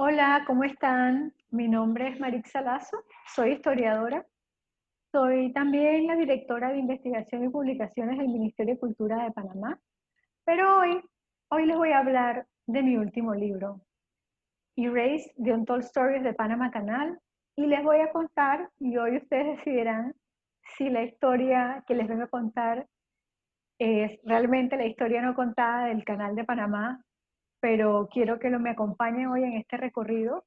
Hola, ¿cómo están? Mi nombre es Marixa Lazo, soy historiadora. Soy también la directora de investigación y publicaciones del Ministerio de Cultura de Panamá. Pero hoy les voy a hablar de mi último libro, Erase, The Untold Stories de Panama Canal, y les voy a contar, y hoy ustedes decidirán si la historia que les vengo a contar es realmente la historia no contada del Canal de Panamá, pero quiero que me acompañen hoy en este recorrido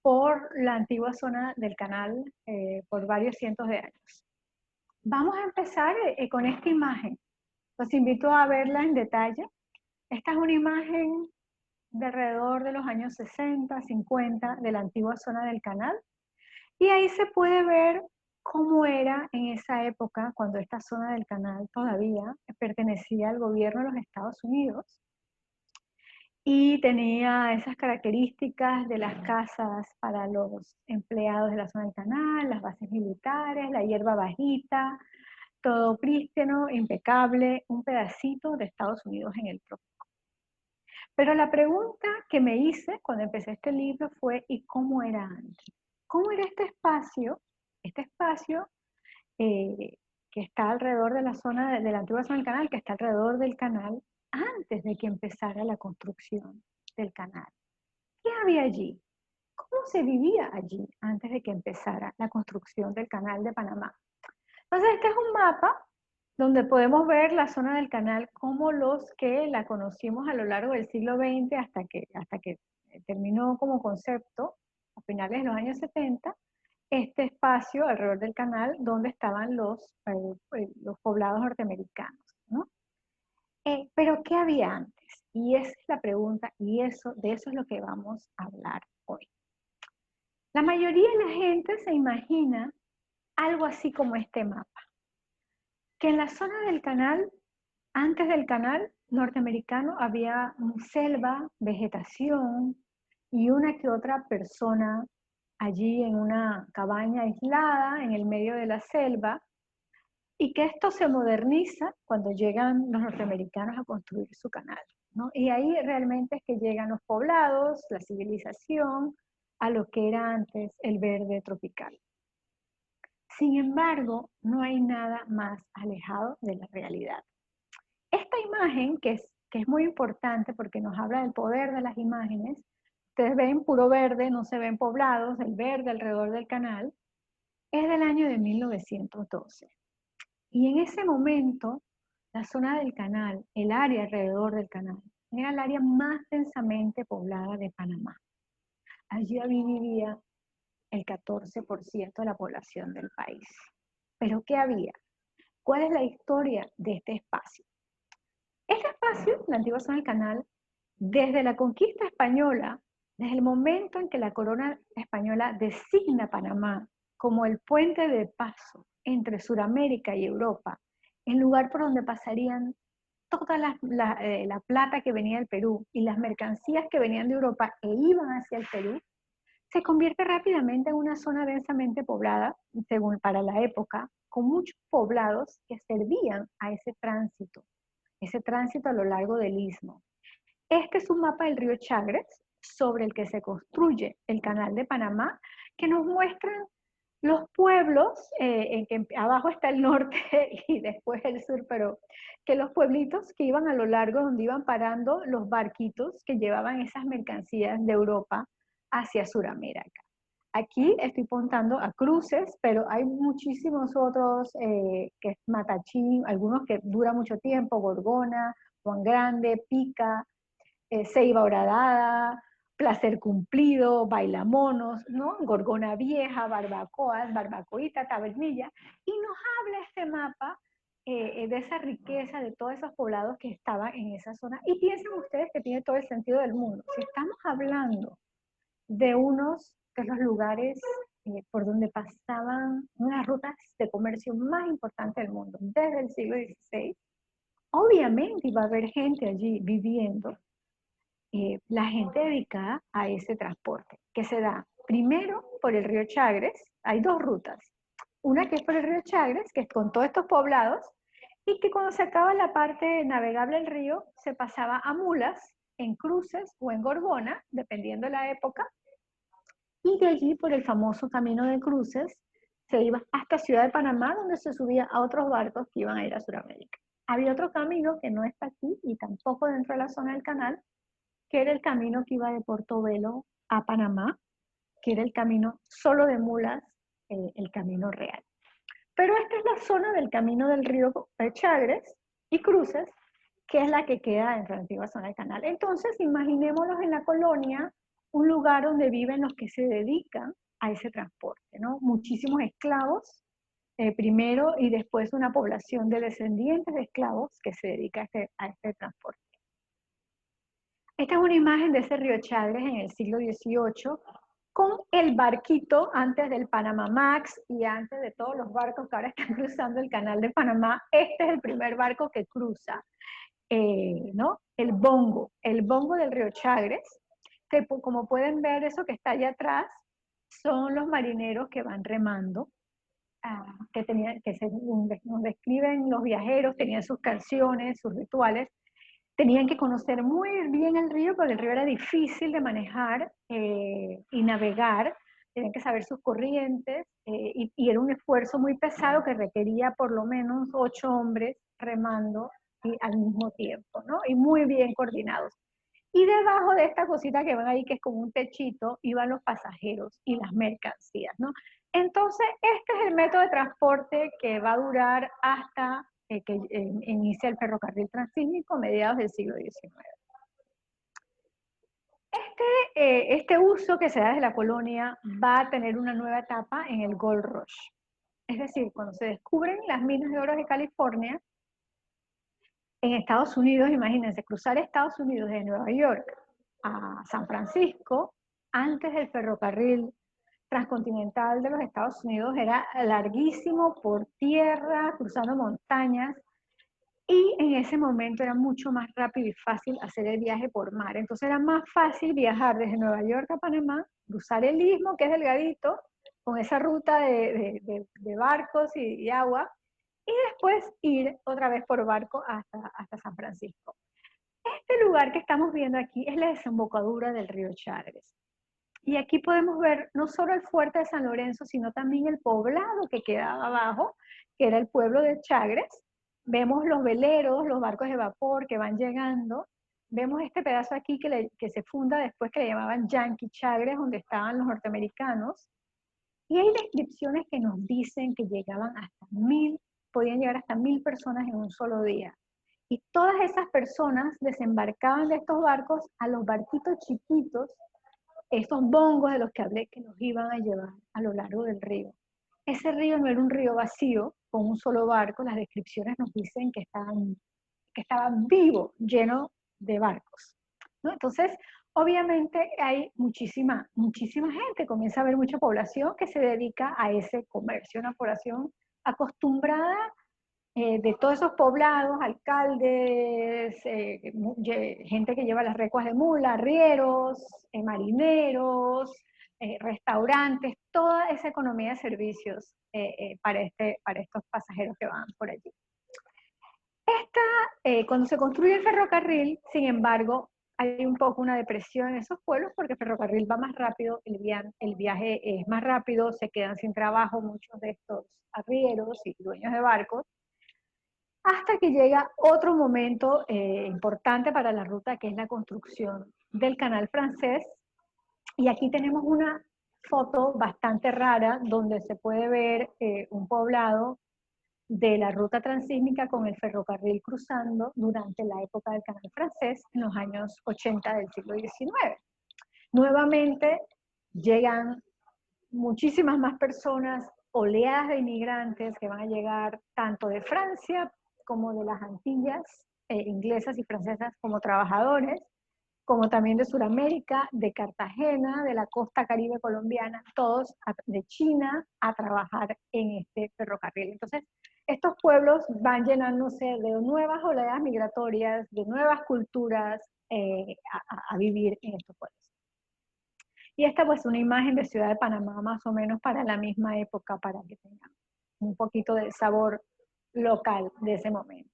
por la antigua zona del canal por varios cientos de años. Vamos a empezar con esta imagen. Los invito a verla en detalle. Esta es una imagen de alrededor de los años 60, 50 de la antigua zona del canal. Y ahí se puede ver cómo era en esa época, cuando esta zona del canal todavía pertenecía al gobierno de los Estados Unidos y tenía esas características de las casas para los empleados de la zona del canal, las bases militares, la hierba bajita, todo prístino, impecable, un pedacito de Estados Unidos en el trópico. Pero la pregunta que me hice cuando empecé este libro fue, ¿y cómo era antes? ¿Cómo era este espacio? Este espacio eh, que está alrededor de la zona, de la antigua zona del canal, que está alrededor del canal, antes de que empezara la construcción del canal. ¿Qué había allí? ¿Cómo se vivía allí antes de que empezara la construcción del canal de Panamá? Entonces, este es un mapa donde podemos ver la zona del canal como los que la conocimos a lo largo del siglo XX hasta que terminó como concepto a finales de los años 70, este espacio alrededor del canal donde estaban los poblados norteamericanos, ¿no? Pero ¿qué había antes? Y esa es la pregunta, y de eso es lo que vamos a hablar hoy. La mayoría de la gente se imagina algo así como este mapa, que en la zona del canal, antes del canal norteamericano, había selva, vegetación y una que otra persona allí en una cabaña aislada en el medio de la selva, y que esto se moderniza cuando llegan los norteamericanos a construir su canal, ¿no? Y ahí realmente es que llegan los poblados, la civilización, a lo que era antes el verde tropical. Sin embargo, no hay nada más alejado de la realidad. Esta imagen, que es muy importante porque nos habla del poder de las imágenes, ustedes ven puro verde, no se ven poblados, el verde alrededor del canal, es del año de 1912. Y en ese momento, la zona del canal, el área alrededor del canal, era el área más densamente poblada de Panamá. Allí vivía el 14% de la población del país. ¿Pero qué había? ¿Cuál es la historia de este espacio? Este espacio, la antigua zona del canal, desde la conquista española, desde el momento en que la corona española designa Panamá como el puente de paso entre Sudamérica y Europa, el lugar por donde pasarían toda la plata que venía del Perú y las mercancías que venían de Europa e iban hacia el Perú, se convierte rápidamente en una zona densamente poblada, según para la época, con muchos poblados que servían a ese tránsito a lo largo del istmo. Este es un mapa del río Chagres sobre el que se construye el canal de Panamá, que nos muestran los pueblos, en que abajo está el norte y después el sur, pero que los pueblitos que iban a lo largo, donde iban parando los barquitos que llevaban esas mercancías de Europa hacia Sudamérica. Aquí estoy apuntando a cruces, pero hay muchísimos otros, que es Matachín, algunos que duran mucho tiempo, Gorgona, Juan Grande, Pica, Ceiba Horadada, Placer Cumplido, Bailamonos, ¿no? Gorgona Vieja, Barbacoas, Barbacoita, Tabernilla, y nos habla este mapa de esa riqueza de todos esos poblados que estaban en esa zona. Y piensen ustedes que tiene todo el sentido del mundo. Si estamos hablando de unos de los lugares por donde pasaban unas rutas de comercio más importantes del mundo desde el siglo XVI, obviamente iba a haber gente allí viviendo, la gente dedicada a ese transporte, que se da primero por el río Chagres. Hay dos rutas, una que es por el río Chagres, que es con todos estos poblados, y que cuando se acaba la parte navegable del río, se pasaba a mulas en cruces o en Gorgona, dependiendo de la época, y de allí por el famoso camino de cruces se iba hasta Ciudad de Panamá, donde se subía a otros barcos que iban a ir a Sudamérica. Había otro camino que no está aquí y tampoco dentro de la zona del canal, que era el camino que iba de Portobelo a Panamá, que era el camino solo de mulas, el camino real. Pero esta es la zona del camino del río Chagres y Cruces, que es la que queda dentro de la antigua zona del canal. Entonces, imaginémoslos en la colonia, un lugar donde viven los que se dedican a ese transporte, ¿no? Muchísimos esclavos, primero, y después una población de descendientes de esclavos que se dedica a este transporte. Esta es una imagen de ese río Chagres en el siglo XVIII, con el barquito antes del Panamá Max y antes de todos los barcos que ahora están cruzando el canal de Panamá. Este es el primer barco que cruza, ¿no? El bongo del río Chagres, que como pueden ver, eso que está allá atrás son los marineros que van remando, que según nos describen los viajeros, tenían sus canciones, sus rituales. Tenían que conocer muy bien el río porque el río era difícil de manejar y navegar. Tenían que saber sus corrientes y era un esfuerzo muy pesado que requería por lo menos 8 hombres remando al mismo tiempo, ¿no? Y muy bien coordinados. Y debajo de esta cosita que ven ahí, que es como un techito, iban los pasajeros y las mercancías, ¿no? Entonces, este es el método de transporte que va a durar hasta que inicia el ferrocarril transísmico a mediados del siglo XIX. Este uso que se da desde la colonia va a tener una nueva etapa en el Gold Rush. Es decir, cuando se descubren las minas de oro de California, en Estados Unidos, imagínense, cruzar Estados Unidos de Nueva York a San Francisco, antes del ferrocarril transcontinental de los Estados Unidos, era larguísimo por tierra, cruzando montañas, y en ese momento era mucho más rápido y fácil hacer el viaje por mar. Entonces era más fácil viajar desde Nueva York a Panamá, cruzar el istmo, que es delgadito, con esa ruta de barcos y agua, y después ir otra vez por barco hasta San Francisco. Este lugar que estamos viendo aquí es la desembocadura del río Chagres. Y aquí podemos ver no solo el fuerte de San Lorenzo, sino también el poblado que quedaba abajo, que era el pueblo de Chagres. Vemos los veleros, los barcos de vapor que van llegando. Vemos este pedazo aquí que se funda después, que le llamaban Yankee Chagres, donde estaban los norteamericanos. Y hay descripciones que nos dicen que llegaban hasta 1000, podían llegar hasta 1000 personas en un solo día. Y todas esas personas desembarcaban de estos barcos a los barquitos chiquitos, esos bongos de los que hablé, que los iban a llevar a lo largo del río. Ese río no era un río vacío, con un solo barco. Las descripciones nos dicen que estaba vivo, lleno de barcos, ¿no? Entonces, obviamente hay muchísima gente, comienza a haber mucha población que se dedica a ese comercio, una población acostumbrada de todos esos poblados, alcaldes, gente que lleva las recuas de mula, arrieros, marineros, restaurantes, toda esa economía de servicios para estos pasajeros que van por allí. Cuando se construye el ferrocarril, sin embargo, hay un poco una depresión en esos pueblos porque el ferrocarril va más rápido, el viaje es más rápido, se quedan sin trabajo muchos de estos arrieros y dueños de barcos, hasta que llega otro momento importante para la ruta, que es la construcción del canal francés. Y aquí tenemos una foto bastante rara donde se puede ver un poblado de la ruta transísmica con el ferrocarril cruzando durante la época del canal francés en los años 80 del siglo XIX. Nuevamente llegan muchísimas más personas, oleadas de inmigrantes que van a llegar tanto de Francia como de las Antillas inglesas y francesas como trabajadores, como también de Sudamérica, de Cartagena, de la costa caribe colombiana, todos de China a trabajar en este ferrocarril. Entonces, estos pueblos van llenándose de nuevas oleadas migratorias, de nuevas culturas a vivir en estos pueblos. Y esta pues una imagen de Ciudad de Panamá más o menos para la misma época, para que tengan un poquito del sabor local de ese momento.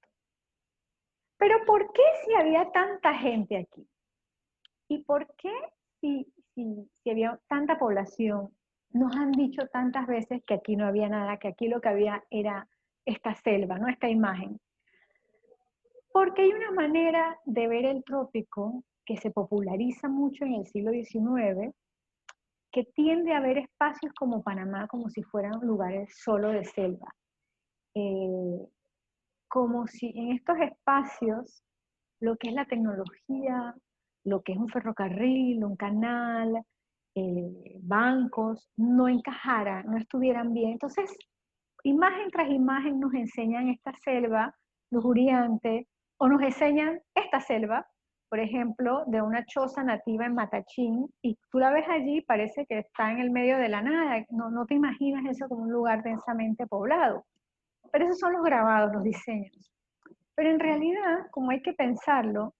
Pero ¿por qué si había tanta gente aquí? ¿Y por qué si había tanta población, nos han dicho tantas veces que aquí no había nada, que aquí lo que había era esta selva, ¿no? Esta imagen? Porque hay una manera de ver el trópico que se populariza mucho en el siglo XIX, que tiende a ver espacios como Panamá como si fueran lugares solo de selva. Eh, Como si en estos espacios lo que es la tecnología, lo que es un ferrocarril, un canal, bancos, no encajaran, no estuvieran bien. Entonces, imagen tras imagen nos enseñan esta selva lujuriante o nos enseñan esta selva, por ejemplo, de una choza nativa en Matachín, y tú la ves allí, parece que está en el medio de la nada, no te imaginas eso como un lugar densamente poblado. Pero esos son los grabados, los diseños. Pero en realidad, como hay que pensarlo,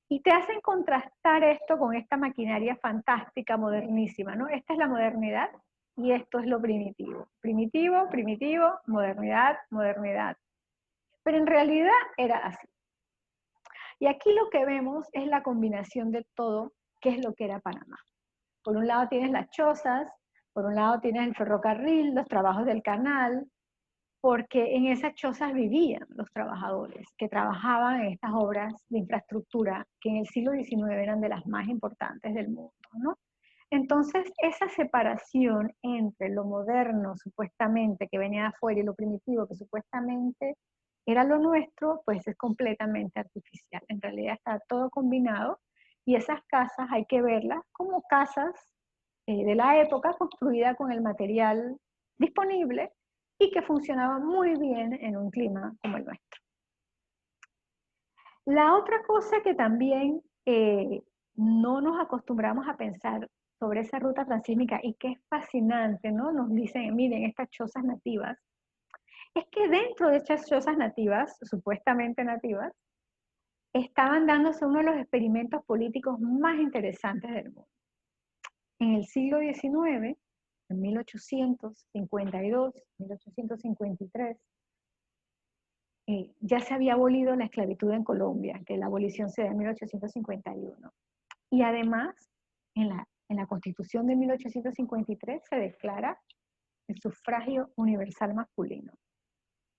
y te hacen contrastar esto con esta maquinaria fantástica, modernísima, ¿no? Esta es la modernidad y esto es lo primitivo. Primitivo, primitivo, modernidad, modernidad. Pero en realidad era así. Y aquí lo que vemos es la combinación de todo, que es lo que era Panamá. Por un lado tienes las chozas, por un lado tienes el ferrocarril, los trabajos del canal, porque en esas chozas vivían los trabajadores que trabajaban en estas obras de infraestructura que en el siglo XIX eran de las más importantes del mundo, ¿no? Entonces, esa separación entre lo moderno, supuestamente, que venía de afuera, y lo primitivo, que supuestamente era lo nuestro, pues es completamente artificial. En realidad está todo combinado y esas casas hay que verlas como casas de la época construidas con el material disponible y que funcionaban muy bien en un clima como el nuestro. La otra cosa que también no nos acostumbramos a pensar sobre esa ruta transísmica y que es fascinante, ¿no? Nos dicen, miren, estas chozas nativas, es que dentro de estas chozas nativas, supuestamente nativas, estaban dándose uno de los experimentos políticos más interesantes del mundo. En el siglo XIX, en 1852, 1853, ya se había abolido la esclavitud en Colombia, que la abolición se da en 1851. Y además, en la Constitución de 1853 se declara el sufragio universal masculino,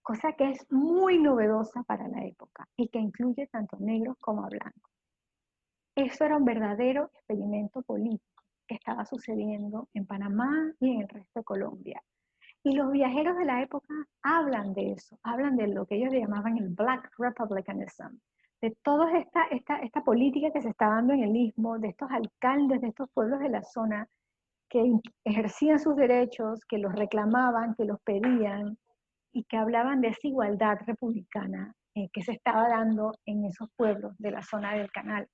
cosa que es muy novedosa para la época y que incluye tanto a negros como a blancos. Eso era un verdadero experimento político que estaba sucediendo en Panamá y en el resto de Colombia. Y los viajeros de la época hablan de eso, hablan de lo que ellos le llamaban el Black Republicanism, de toda esta política que se está dando en el Istmo, de estos alcaldes de estos pueblos de la zona que ejercían sus derechos, que los reclamaban, que los pedían y que hablaban de esa igualdad republicana que se estaba dando en esos pueblos de la zona del canal,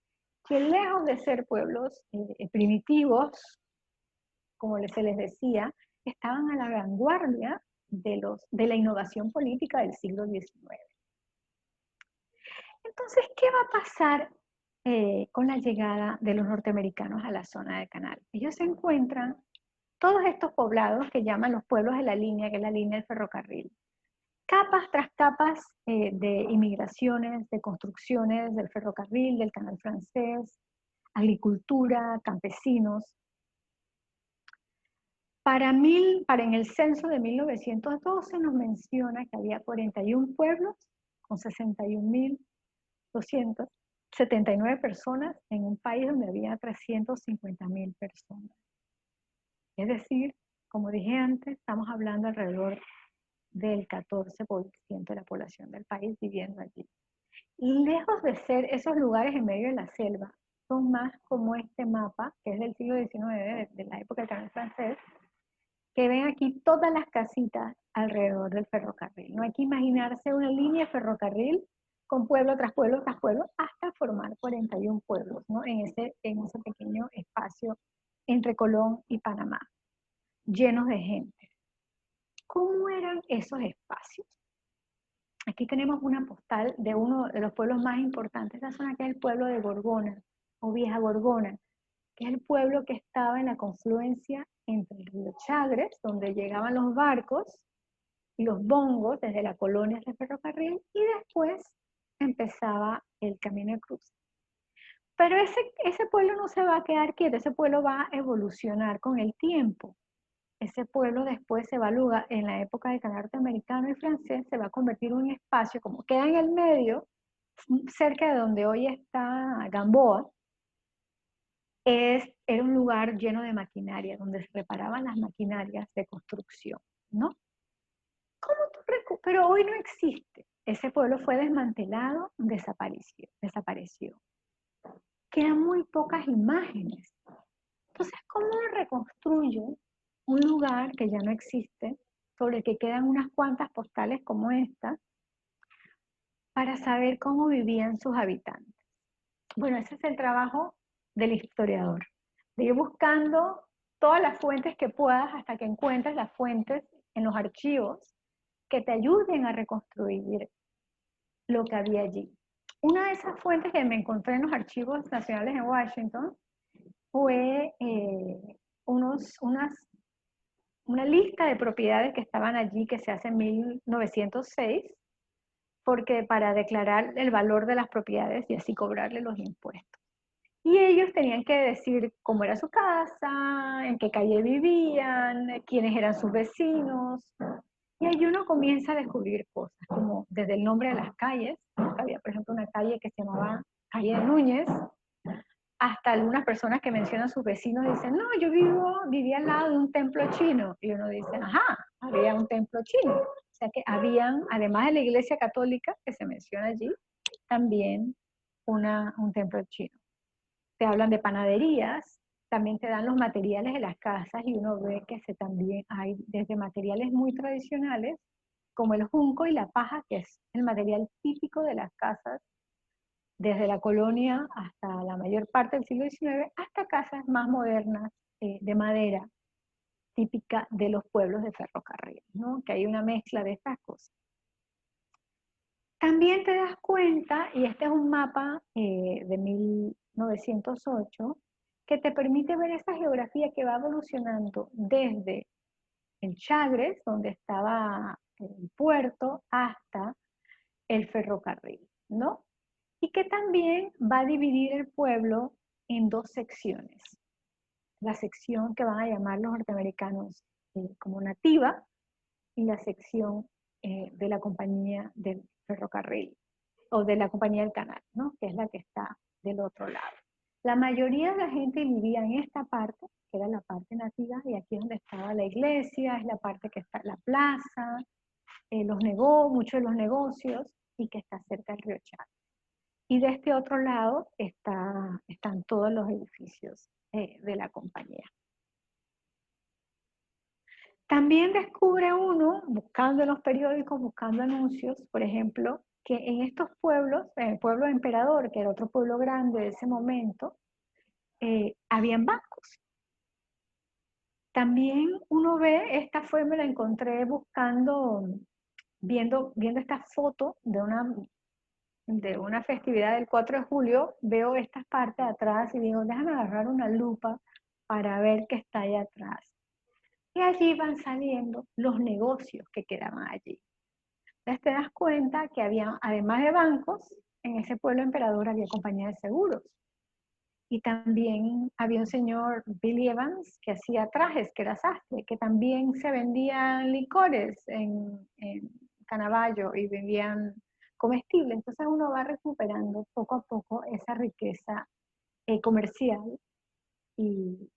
que lejos de ser pueblos primitivos, como se les decía, estaban a la vanguardia de la innovación política del siglo XIX. Entonces, ¿qué va a pasar con la llegada de los norteamericanos a la zona del canal? Ellos se encuentran todos estos poblados que llaman los pueblos de la línea, que es la línea del ferrocarril. Capas tras capas de inmigraciones, de construcciones del ferrocarril, del canal francés, agricultura, campesinos. Para en el censo de 1912 nos menciona que había 41 pueblos con 61.279 personas en un país donde había 350.000 personas. Es decir, como dije antes, estamos hablando alrededor del 14% de la población del país viviendo allí. Y lejos de ser esos lugares en medio de la selva, son más como este mapa, que es del siglo XIX, de la época del canal francés, que ven aquí todas las casitas alrededor del ferrocarril. No hay que imaginarse una línea de ferrocarril con pueblo tras pueblo tras pueblo hasta formar 41 pueblos, ¿no? En ese pequeño espacio entre Colón y Panamá, llenos de gente. ¿Cómo eran esos espacios? Aquí tenemos una postal de uno de los pueblos más importantes de la zona, que es el pueblo de Gorgona, o Vieja Gorgona, que es el pueblo que estaba en la confluencia entre el río Chagres, donde llegaban los barcos y los bongos desde la colonia de ferrocarril, y después empezaba el Camino de Cruz. Pero ese pueblo no se va a quedar quieto, ese pueblo va a evolucionar con el tiempo. Ese pueblo después se va a lugar, en la época del canal norteamericano y francés, se va a convertir en un espacio, como queda en el medio, cerca de donde hoy está Gamboa, era un lugar lleno de maquinaria, donde se reparaban las maquinarias de construcción, ¿no? Pero hoy no existe. Ese pueblo fue desmantelado, desapareció. Quedan muy pocas imágenes. Entonces, ¿cómo reconstruyo un lugar que ya no existe, sobre el que quedan unas cuantas postales como esta, para saber cómo vivían sus habitantes? Bueno, ese es el trabajo del historiador, de ir buscando todas las fuentes que puedas hasta que encuentres las fuentes en los archivos que te ayuden a reconstruir lo que había allí. Una de esas fuentes que me encontré en los archivos nacionales en Washington fue una lista de propiedades que estaban allí que se hace en 1906, porque para declarar el valor de las propiedades y así cobrarle los impuestos. Y ellos tenían que decir cómo era su casa, en qué calle vivían, quiénes eran sus vecinos. Y ahí uno comienza a descubrir cosas, como desde el nombre de las calles. Había, por ejemplo, una calle que se llamaba Calle de Núñez, hasta algunas personas que mencionan a sus vecinos dicen, no, yo vivía al lado de un templo chino. Y uno dice, ajá, había un templo chino. O sea que habían, además de la iglesia católica que se menciona allí, también un templo chino. Te hablan de panaderías, también te dan los materiales de las casas y uno ve que también hay desde materiales muy tradicionales, como el junco y la paja, que es el material típico de las casas desde la colonia hasta la mayor parte del siglo XIX, hasta casas más modernas de madera, típica de los pueblos de ferrocarril, ¿no? Que hay una mezcla de estas cosas. También te das cuenta, y este es un mapa de 1908, que te permite ver esa geografía que va evolucionando desde el Chagres, donde estaba el puerto, hasta el ferrocarril, ¿no? Y que también va a dividir el pueblo en dos secciones. La sección que van a llamar los norteamericanos como nativa y la sección de la compañía del ferrocarril o de la compañía del canal, ¿no? Que es la que está del otro lado. La mayoría de la gente vivía en esta parte, que era la parte nativa, y aquí es donde estaba la iglesia, es la parte que está la plaza, muchos de los negocios, y que está cerca del río Chagres. Y de este otro lado están todos los edificios de la compañía. También descubre uno, buscando en los periódicos, buscando anuncios, por ejemplo, que en estos pueblos, en el pueblo de Emperador, que era otro pueblo grande de ese momento, habían bancos. También uno ve, me la encontré viendo esta foto de una festividad del 4 de julio, veo estas partes atrás y digo, déjame agarrar una lupa para ver qué está ahí atrás. Y allí van saliendo los negocios que quedaban allí. Entonces te das cuenta que había, además de bancos, en ese pueblo Emperador había compañía de seguros. Y también había un señor, Billy Evans, que hacía trajes, que era sastre, que también se vendían licores en Canavallo y vendían comestibles. Entonces uno va recuperando poco a poco esa riqueza comercial y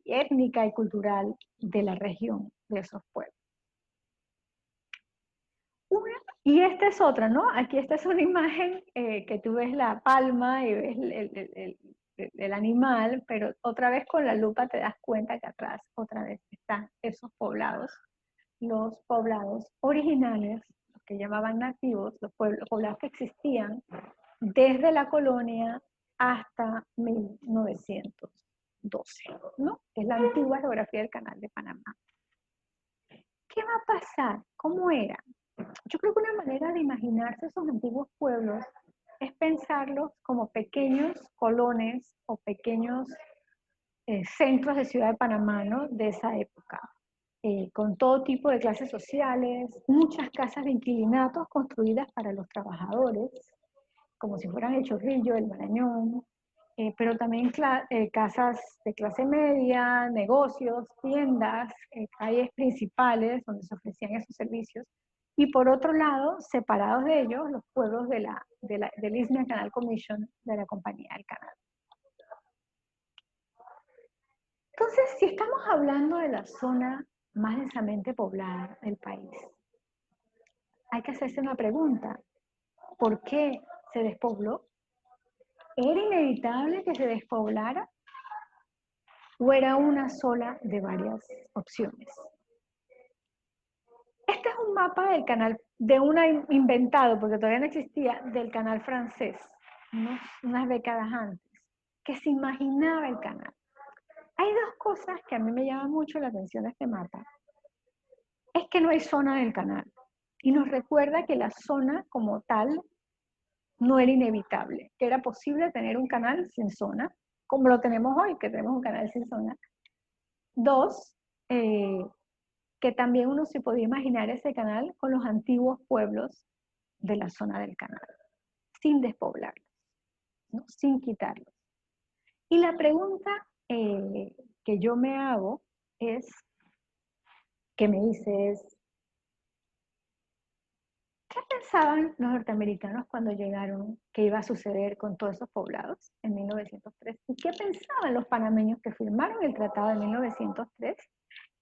étnica y cultural de la región, de esos pueblos. Y esta es otra, ¿no? Aquí esta es una imagen que tú ves la palma y ves el animal, pero otra vez con la lupa te das cuenta que atrás otra vez están esos poblados, los poblados originales, los que llamaban nativos, los poblados que existían desde la colonia hasta 1912, ¿no? Es la antigua geografía del Canal de Panamá. ¿Qué va a pasar? ¿Cómo eran? Yo creo que una manera de imaginarse esos antiguos pueblos es pensarlos como pequeños colones o pequeños centros de Ciudad de Panamá, ¿no? De esa época, con todo tipo de clases sociales, muchas casas de inquilinatos construidas para los trabajadores, como si fueran el Chorrillo, el Marañón, pero también casas de clase media, negocios, tiendas, calles principales donde se ofrecían esos servicios. Y por otro lado, separados de ellos, los pueblos del Eastern Canal Commission de la Compañía del Canal. Entonces, si estamos hablando de la zona más densamente poblada del país, hay que hacerse una pregunta. ¿Por qué se despobló? ¿Era inevitable que se despoblara? ¿O era una sola de varias opciones? Este es un mapa del canal, de una inventado, porque todavía no existía, del canal francés, unas décadas antes, que se imaginaba el canal. Hay dos cosas que a mí me llaman mucho la atención de este mapa. Es que no hay zona del canal. Y nos recuerda que la zona como tal no era inevitable, que era posible tener un canal sin zona, como lo tenemos hoy, que tenemos un canal sin zona. Dos, que también uno se podía imaginar ese canal con los antiguos pueblos de la zona del canal, sin despoblarlos, ¿no? Sin quitarlos. Y la pregunta que yo me hago es, que me hice es, ¿qué pensaban los norteamericanos cuando llegaron que iba a suceder con todos esos poblados en 1903? ¿Y qué pensaban los panameños que firmaron el tratado de 1903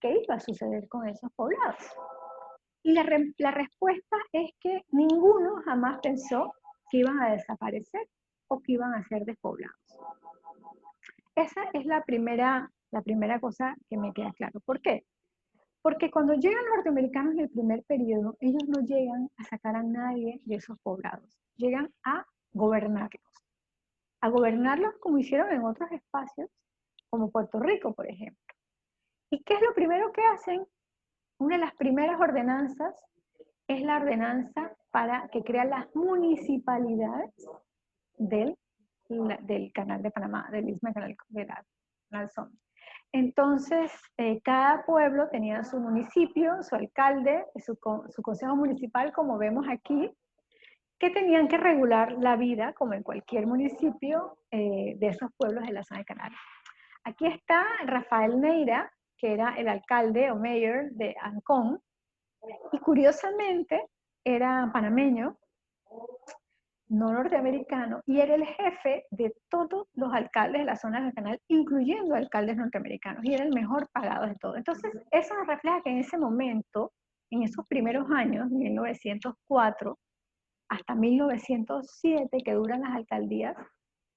que iba a suceder con esos poblados? Y la respuesta es que ninguno jamás pensó que iban a desaparecer o que iban a ser despoblados. Esa es la primera cosa que me queda claro. ¿Por qué? Porque cuando llegan los norteamericanos en el primer periodo, ellos no llegan a sacar a nadie de esos poblados, llegan a gobernarlos como hicieron en otros espacios, como Puerto Rico, por ejemplo. ¿Y qué es lo primero que hacen? Una de las primeras ordenanzas es la ordenanza para que crean las municipalidades del Canal de Panamá, del Istmo Canal de la Zona. Entonces, cada pueblo tenía su municipio, su alcalde, su consejo municipal, como vemos aquí, que tenían que regular la vida, como en cualquier municipio, de esos pueblos de la zona del canal. Aquí está Rafael Neira, que era el alcalde o mayor de Ancón, y curiosamente era panameño, no norteamericano, y era el jefe de todos los alcaldes de la zona del canal, incluyendo alcaldes norteamericanos, y era el mejor pagado de todos. Entonces, eso nos refleja que en ese momento, en esos primeros años, 1904 hasta 1907, que duran las alcaldías,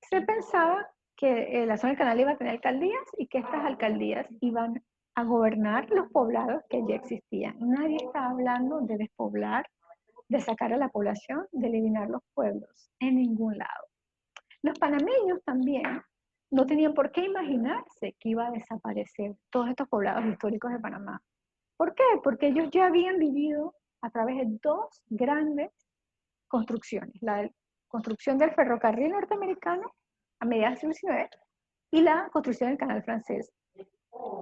se pensaba que la zona del canal iba a tener alcaldías y que estas alcaldías iban a gobernar los poblados que ya existían. Nadie estaba hablando de despoblar, de sacar a la población, de eliminar los pueblos, en ningún lado. Los panameños también no tenían por qué imaginarse que iba a desaparecer todos estos poblados históricos de Panamá. ¿Por qué? Porque ellos ya habían vivido a través de dos grandes construcciones. La construcción del ferrocarril norteamericano a mediados del siglo XIX y la construcción del canal francés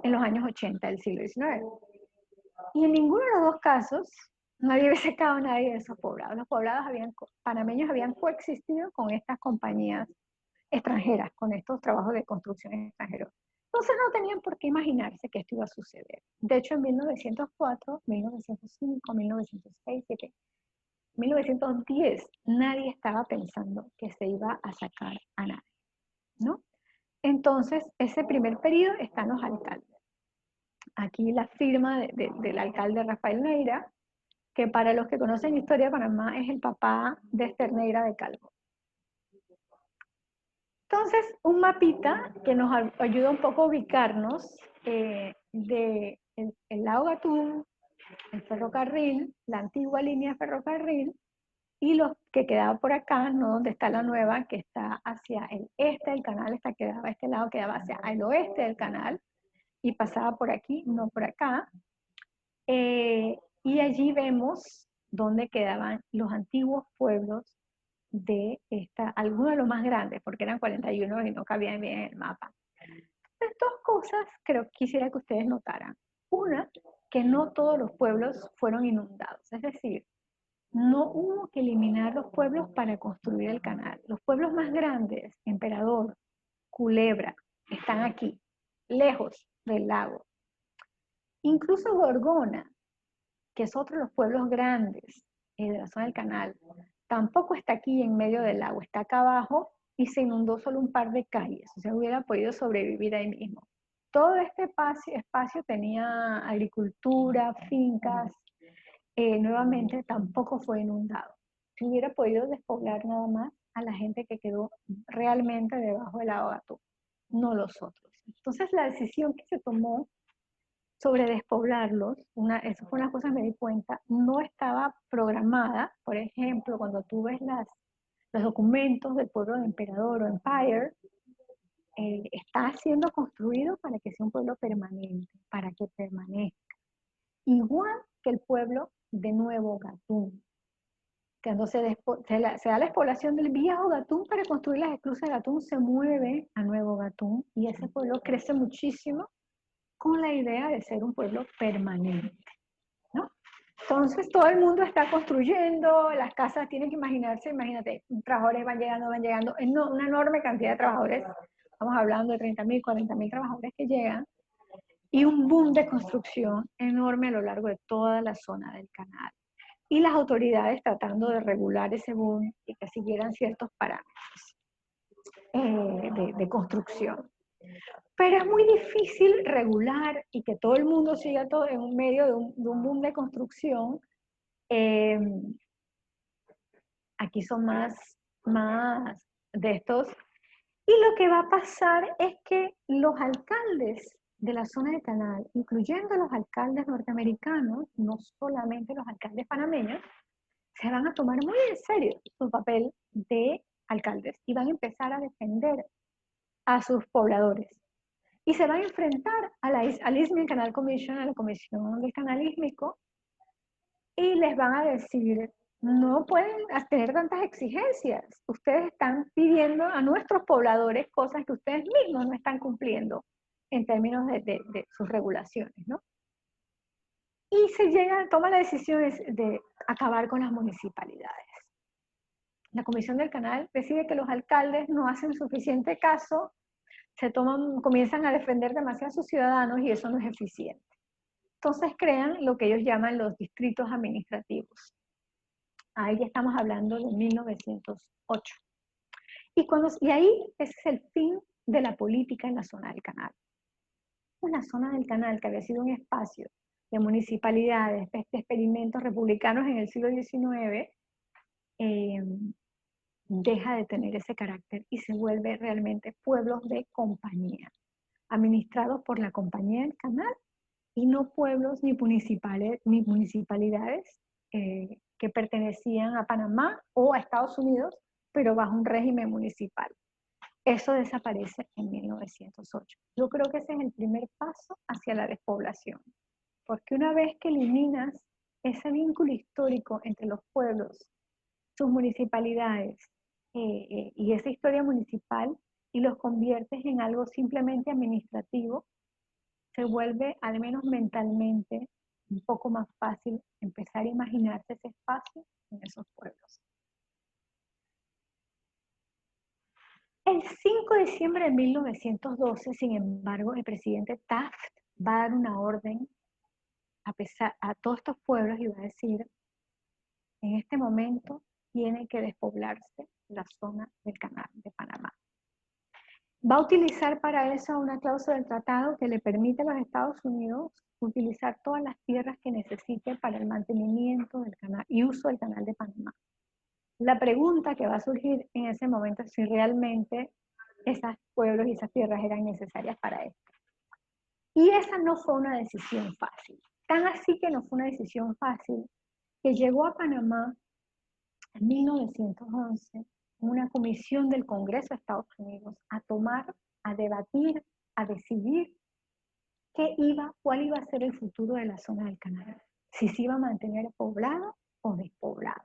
en los años 80 del siglo XIX. Y en ninguno de los dos casos nadie había sacado a nadie de esos poblados. Los poblados panameños habían coexistido con estas compañías extranjeras, con estos trabajos de construcción extranjeros. Entonces no tenían por qué imaginarse que esto iba a suceder. De hecho, en 1904, 1905, 1906, 1910, nadie estaba pensando que se iba a sacar a nadie, ¿no? Entonces, ese primer periodo están los alcaldes. Aquí la firma del alcalde Rafael Neira, que para los que conocen historia de Panamá es el papá de Esther Neira de Calvo. Entonces, un mapita que nos ayuda un poco a ubicarnos de el lago Gatún, el ferrocarril, la antigua línea de ferrocarril, y los que quedaba por acá, no donde está la nueva, que está hacia el este del canal, esta quedaba, este lado quedaba hacia el oeste del canal, y pasaba por aquí, no por acá. Y allí vemos dónde quedaban los antiguos pueblos de algunos de los más grandes, porque eran 41 y no cabían bien en el mapa. Entonces, dos cosas creo que quisiera que ustedes notaran. Una, que no todos los pueblos fueron inundados, es decir, no hubo que eliminar los pueblos para construir el canal. Los pueblos más grandes, Emperador, Culebra, están aquí, lejos del lago. Incluso Gorgona, que es otro de los pueblos grandes de la zona del canal, tampoco está aquí en medio del lago, está acá abajo y se inundó solo un par de calles, o sea, hubiera podido sobrevivir ahí mismo. Todo este espacio tenía agricultura, fincas, nuevamente tampoco fue inundado. Se hubiera podido despoblar nada más a la gente que quedó realmente debajo del lago Gatún, no los otros. Entonces la decisión que se tomó sobre despoblarlos, eso fue una cosa que me di cuenta, no estaba programada. Por ejemplo, cuando tú ves los documentos del pueblo de Emperador o Empire, está siendo construido para que sea un pueblo permanente, para que permanezca. Igual que el pueblo de Nuevo Gatún. Cuando se da la despoblación del viejo Gatún para construir las esclusas de Gatún, se mueve a Nuevo Gatún y ese pueblo crece muchísimo con la idea de ser un pueblo permanente, ¿no? Entonces todo el mundo está construyendo, las casas tienen que imaginarse, imagínate, trabajadores van llegando, una enorme cantidad de trabajadores, estamos hablando de 30.000, 40.000 trabajadores que llegan, y un boom de construcción enorme a lo largo de toda la zona del canal. Y las autoridades tratando de regular ese boom y que siguieran ciertos parámetros de construcción. Pero es muy difícil regular y que todo el mundo siga todo en un medio de un boom de construcción. Aquí son más de estos. Y lo que va a pasar es que los alcaldes de la zona del canal, incluyendo los alcaldes norteamericanos, no solamente los alcaldes panameños, se van a tomar muy en serio su papel de alcaldes y van a empezar a defender a sus pobladores. Y se van a enfrentar al Isthmian Canal Commission, a la Comisión del Canal Ísmico, y les van a decir, no pueden tener tantas exigencias. Ustedes están pidiendo a nuestros pobladores cosas que ustedes mismos no están cumpliendo en términos de sus regulaciones, ¿no? Y toma la decisión de acabar con las municipalidades. La Comisión del Canal decide que los alcaldes no hacen suficiente caso, comienzan a defender demasiado a sus ciudadanos y eso no es eficiente. Entonces crean lo que ellos llaman los distritos administrativos. Ahí ya estamos hablando de 1908. Y ahí ese es el fin de la política en la zona del canal. Una zona del canal que había sido un espacio de municipalidades, de experimentos republicanos en el siglo XIX, deja de tener ese carácter y se vuelve realmente pueblos de compañía, administrados por la compañía del canal y no pueblos ni municipalidades que pertenecían a Panamá o a Estados Unidos, pero bajo un régimen municipal. Eso desaparece en 1908. Yo creo que ese es el primer paso hacia la despoblación, porque una vez que eliminas ese vínculo histórico entre los pueblos, sus municipalidades y esa historia municipal y los conviertes en algo simplemente administrativo, se vuelve, al menos mentalmente, un poco más fácil empezar a imaginarse ese espacio en esos pueblos. El 5 de diciembre de 1912, sin embargo, el presidente Taft va a dar una orden a todos estos pueblos y va a decir, en este momento tiene que despoblarse la zona del canal de Panamá. Va a utilizar para eso una cláusula del tratado que le permite a los Estados Unidos utilizar todas las tierras que necesite para el mantenimiento del canal y uso del canal de Panamá. La pregunta que va a surgir en ese momento es si realmente esos pueblos y esas tierras eran necesarias para esto. Y esa no fue una decisión fácil. Tan así que no fue una decisión fácil que llegó a Panamá en 1911 una comisión del Congreso de Estados Unidos a debatir, a decidir cuál iba a ser el futuro de la zona del canal, si se iba a mantener poblado o despoblado.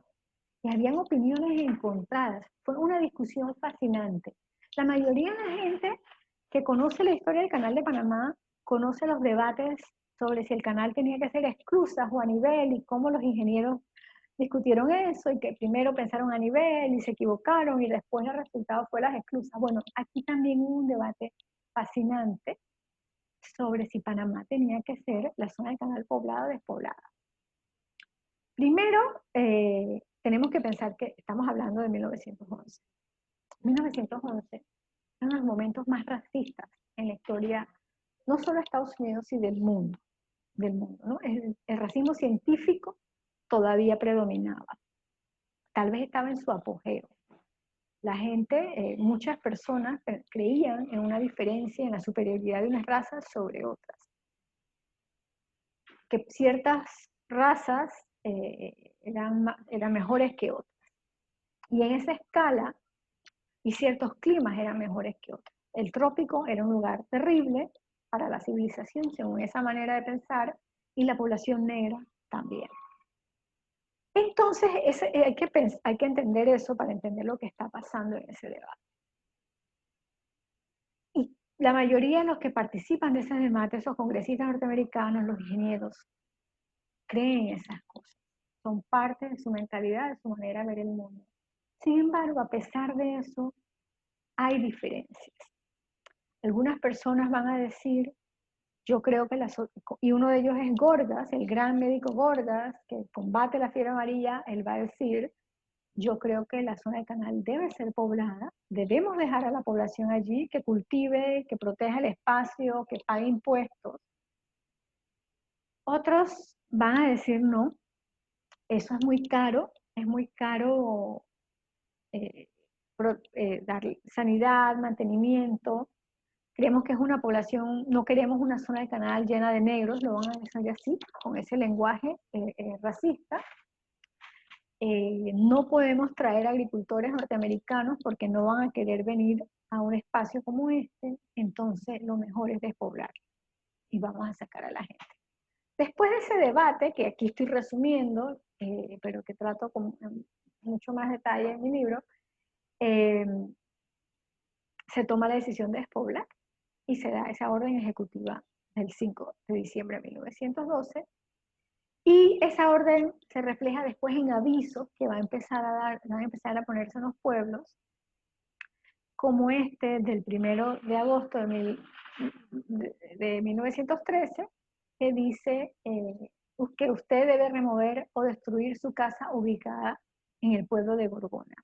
Y habían opiniones encontradas, fue una discusión fascinante. La mayoría de la gente que conoce la historia del canal de Panamá, conoce los debates sobre si el canal tenía que ser esclusas o a nivel y cómo los ingenieros discutieron eso y que primero pensaron a nivel y se equivocaron y después el resultado fue las esclusas. Bueno, aquí también hubo un debate fascinante sobre si Panamá tenía que ser la zona del canal poblada o despoblada. Primero, tenemos que pensar que estamos hablando de 1911. 1911 es uno de los momentos más racistas en la historia, no solo de Estados Unidos, sino del mundo. ¿No? El racismo científico todavía predominaba. Tal vez estaba en su apogeo. La gente, muchas personas creían en una diferencia, en la superioridad de unas razas sobre otras. Que ciertas razas eran mejores que otras. Y en esa escala, y ciertos climas eran mejores que otros. El trópico era un lugar terrible para la civilización, según esa manera de pensar, y la población negra también. Entonces, hay que entender eso para entender lo que está pasando en ese debate. Y la mayoría de los que participan de ese debate, esos congresistas norteamericanos, los ingenieros, creen esas cosas. Son parte de su mentalidad, de su manera de ver el mundo. Sin embargo, a pesar de eso, hay diferencias. Algunas personas van a decir, yo creo que y uno de ellos es Gorgas, el gran médico Gorgas, que combate la fiebre amarilla, él va a decir, yo creo que la zona del canal debe ser poblada, debemos dejar a la población allí, que cultive, que proteja el espacio, que pague impuestos. Otros van a decir no, eso es muy caro dar sanidad, mantenimiento. Creemos que es una población, no queremos una zona del canal llena de negros, lo van a decir así, con ese lenguaje racista. No podemos traer agricultores norteamericanos porque no van a querer venir a un espacio como este, entonces lo mejor es despoblar y vamos a sacar a la gente. Después de ese debate, que aquí estoy resumiendo, pero que trato con mucho más detalle en mi libro, se toma la decisión de despoblar y se da esa orden ejecutiva del 5 de diciembre de 1912. Y esa orden se refleja después en avisos que van a empezar a ponerse en los pueblos, como este del 1 de agosto de 1913, que dice que usted debe remover o destruir su casa ubicada en el pueblo de Gorgona.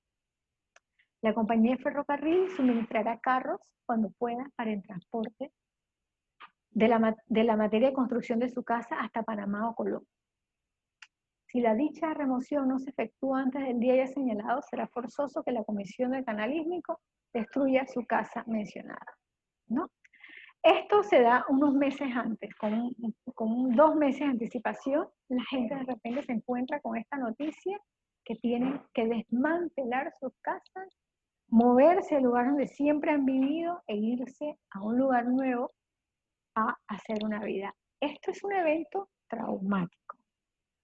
La compañía de ferrocarril suministrará carros cuando pueda para el transporte de la materia de construcción de su casa hasta Panamá o Colón. Si la dicha remoción no se efectúa antes del día ya señalado, será forzoso que la Comisión del Canal Ísmico destruya su casa mencionada, ¿no? Esto se da unos meses antes, con 2 meses de anticipación, la gente de repente se encuentra con esta noticia que tienen que desmantelar sus casas, moverse al lugar donde siempre han vivido e irse a un lugar nuevo a hacer una vida. Esto es un evento traumático.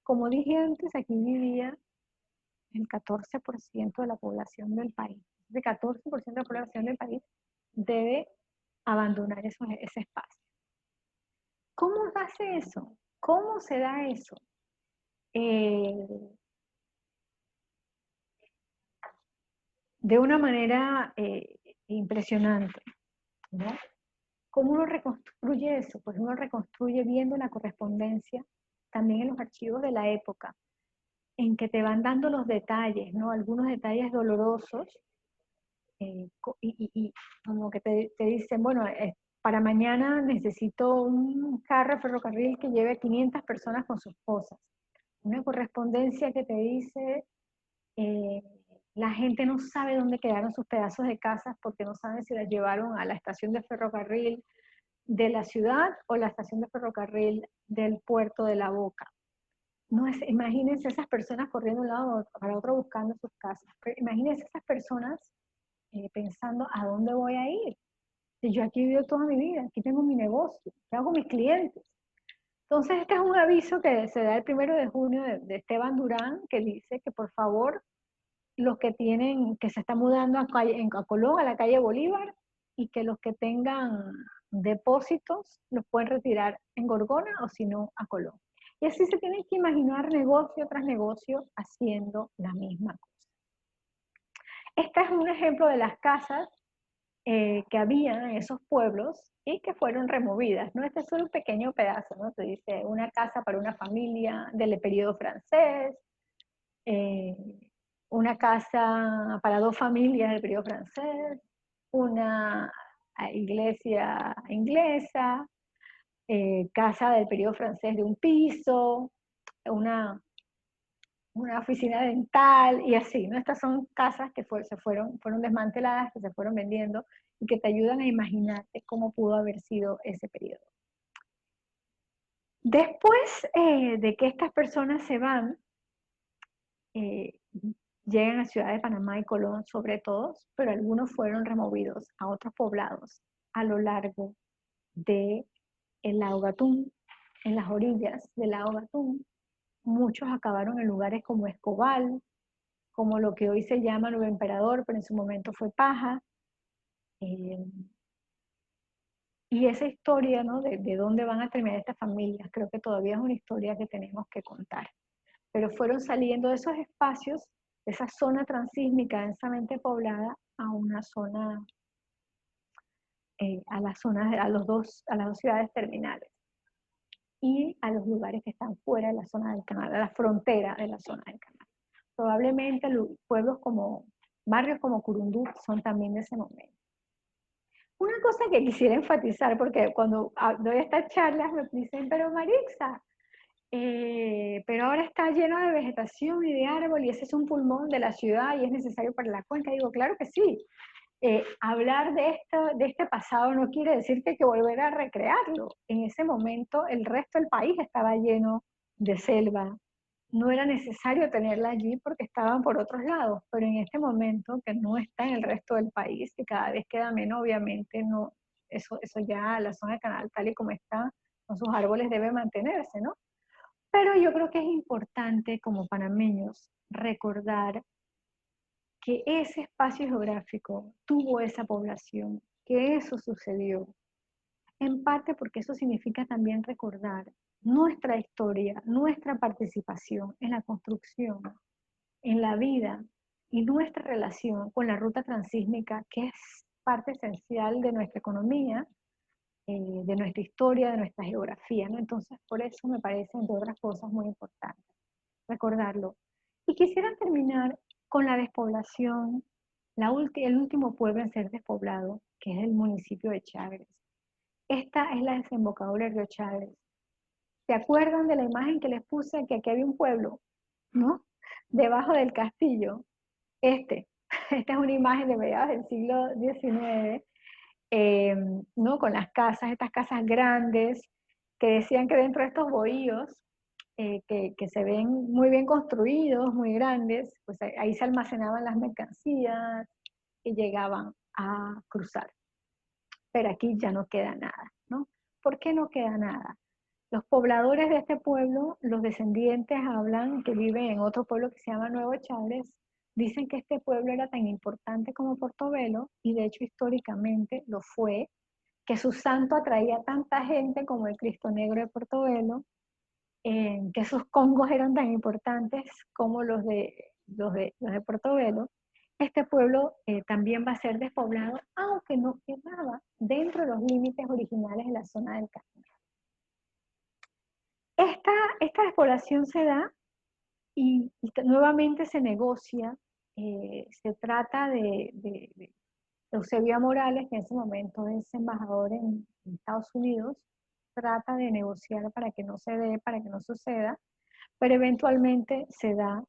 Como dije antes, aquí vivía el 14% de la población del país. El 14% de la población del país debe abandonar ese espacio. ¿Cómo hace eso? ¿Cómo se da eso? De una manera impresionante, ¿no? ¿Cómo uno reconstruye eso? Pues uno reconstruye viendo la correspondencia también en los archivos de la época, en que te van dando los detalles, ¿no? Algunos detalles dolorosos, y como que te dicen, bueno, para mañana necesito un carro de ferrocarril que lleve 500 personas con sus cosas. Una correspondencia que te dice, la gente no sabe dónde quedaron sus pedazos de casas porque no saben si las llevaron a la estación de ferrocarril de la ciudad o la estación de ferrocarril del puerto de La Boca. No es, imagínense esas personas corriendo de un lado para otro buscando sus casas. Pero imagínense esas personas pensando a dónde voy a ir. Si yo aquí vivo toda mi vida, aquí tengo mi negocio, ¿qué hago con mis clientes? Entonces este es un aviso que se da el 1 de junio de Esteban Durán, que dice que por favor los que se están mudando a Colón, a la calle Bolívar, y que los que tengan depósitos los pueden retirar en Gorgona o si no a Colón. Y así se tienen que imaginar negocio tras negocio haciendo la misma cosa. Este es un ejemplo de las casas que había en esos pueblos y que fueron removidas, ¿no? Este es solo un pequeño pedazo, ¿no? Te dice una casa para una familia del periodo francés, eh, una casa para dos familias del periodo francés, una iglesia inglesa, casa del periodo francés de un piso, una, una oficina dental y así, ¿no? Estas son casas que fueron desmanteladas, que se fueron vendiendo y que te ayudan a imaginarte cómo pudo haber sido ese periodo. Después de que estas personas se van, eh, llegan a Ciudad de Panamá y Colón sobre todo, pero algunos fueron removidos a otros poblados a lo largo de el lago Gatún, en las orillas del lago Gatún. Muchos acabaron en lugares como Escobal, como lo que hoy se llama Nuevo Emperador, pero en su momento fue Paja. Eh, y esa historia, ¿no? De dónde van a terminar estas familias, creo que todavía es una historia que tenemos que contar. Pero fueron saliendo de esos espacios, de esa zona transísmica densamente poblada, a una zona, a las zonas, a las dos ciudades terminales y a los lugares que están fuera de la zona del canal, a la frontera de la zona del canal. Probablemente pueblos como, barrios como Curundú son también de ese momento. Una cosa que quisiera enfatizar, porque cuando doy estas charlas me dicen, pero Marixa, pero ahora está lleno de vegetación y de árbol y ese es un pulmón de la ciudad y es necesario para la cuenca. Digo, claro que sí. Hablar de este pasado no quiere decir que hay que volver a recrearlo. En ese momento el resto del país estaba lleno de selva. No era necesario tenerla allí porque estaban por otros lados, pero en este momento que no está en el resto del país, que cada vez queda menos, obviamente no, eso ya la zona del canal tal y como está, con sus árboles debe mantenerse, ¿no? Pero yo creo que es importante como panameños recordar que ese espacio geográfico tuvo esa población, que eso sucedió, en parte porque eso significa también recordar nuestra historia, nuestra participación en la construcción, en la vida y nuestra relación con la ruta transísmica, que es parte esencial de nuestra economía, de nuestra historia, de nuestra geografía, ¿no? Entonces, por eso me parece, entre otras cosas, muy importante recordarlo. Y quisiera terminar con la despoblación, el último pueblo en ser despoblado, que es el municipio de Chagres. Esta es la desembocadura del río Chagres. ¿Se acuerdan de la imagen que les puse que aquí había un pueblo, ¿no? Debajo del castillo. Esta es una imagen de mediados del siglo XIX, ¿no? Con las casas, estas casas grandes, que decían que dentro de estos bohíos, que se ven muy bien construidos, muy grandes, pues ahí se almacenaban las mercancías que llegaban a cruzar. Pero aquí ya no queda nada, ¿no? ¿Por qué no queda nada? Los pobladores de este pueblo, los descendientes hablan, que viven en otro pueblo que se llama Nuevo Chagres, dicen que este pueblo era tan importante como Portobelo, y de hecho históricamente lo fue, que su santo atraía tanta gente como el Cristo Negro de Portobelo, que esos congos eran tan importantes como los de Portobelo. Este pueblo también va a ser despoblado, aunque no quedaba dentro de los límites originales de la zona del Casanare. Esta despoblación se da y nuevamente se negocia. Se trata de Eusebio Morales, que en ese momento es embajador en Estados Unidos, trata de negociar para que no se dé, para que no suceda, pero eventualmente se da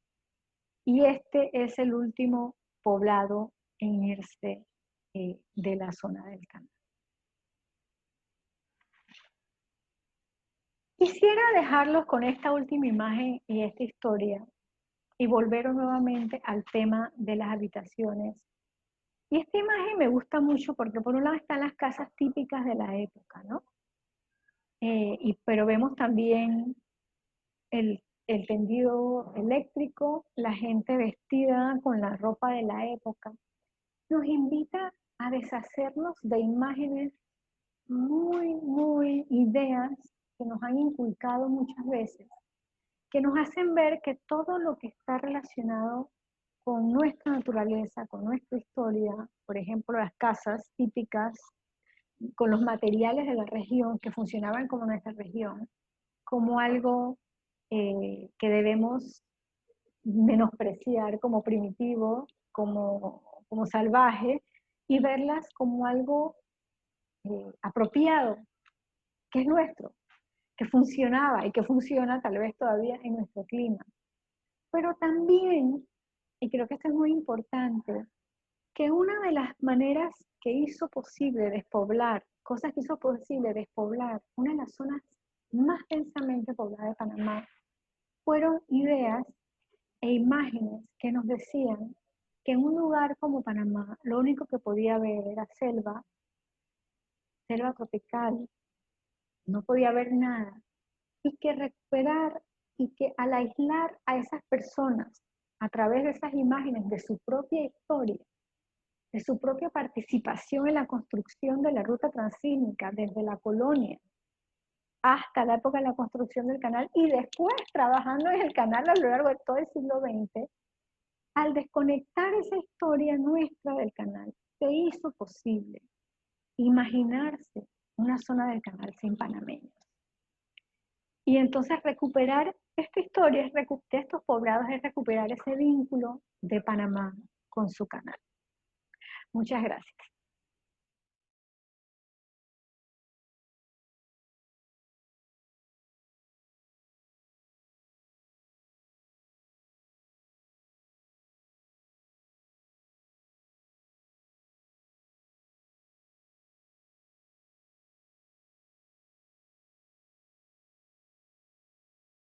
y este es el último poblado en irse de la zona del canal. Quisiera dejarlos con esta última imagen y esta historia y volver nuevamente al tema de las habitaciones. Y esta imagen me gusta mucho porque por un lado están las casas típicas de la época, ¿no? Pero vemos también el tendido eléctrico, la gente vestida con la ropa de la época. Nos invita a deshacernos de imágenes muy ideas que nos han inculcado muchas veces que nos hacen ver que todo lo que está relacionado con nuestra naturaleza, con nuestra historia, por ejemplo, las casas típicas, con los materiales de la región que funcionaban como nuestra región, como algo que debemos menospreciar como primitivo, como salvaje, y verlas como algo apropiado, que es nuestro, que funcionaba y que funciona tal vez todavía en nuestro clima. Pero también, y creo que esto es muy importante, que una de las maneras que hizo posible despoblar, cosas que hizo posible despoblar una de las zonas más densamente pobladas de Panamá, fueron ideas e imágenes que nos decían que en un lugar como Panamá lo único que podía haber era selva, selva tropical, no podía haber nada, y que recuperar y que al aislar a esas personas a través de esas imágenes de su propia historia, de su propia participación en la construcción de la ruta transísmica desde la colonia hasta la época de la construcción del canal y después trabajando en el canal a lo largo de todo el siglo XX, al desconectar esa historia nuestra del canal, se hizo posible imaginarse una zona del canal sin panameños. Y entonces recuperar esta historia de estos poblados es recuperar ese vínculo de Panamá con su canal. Muchas gracias.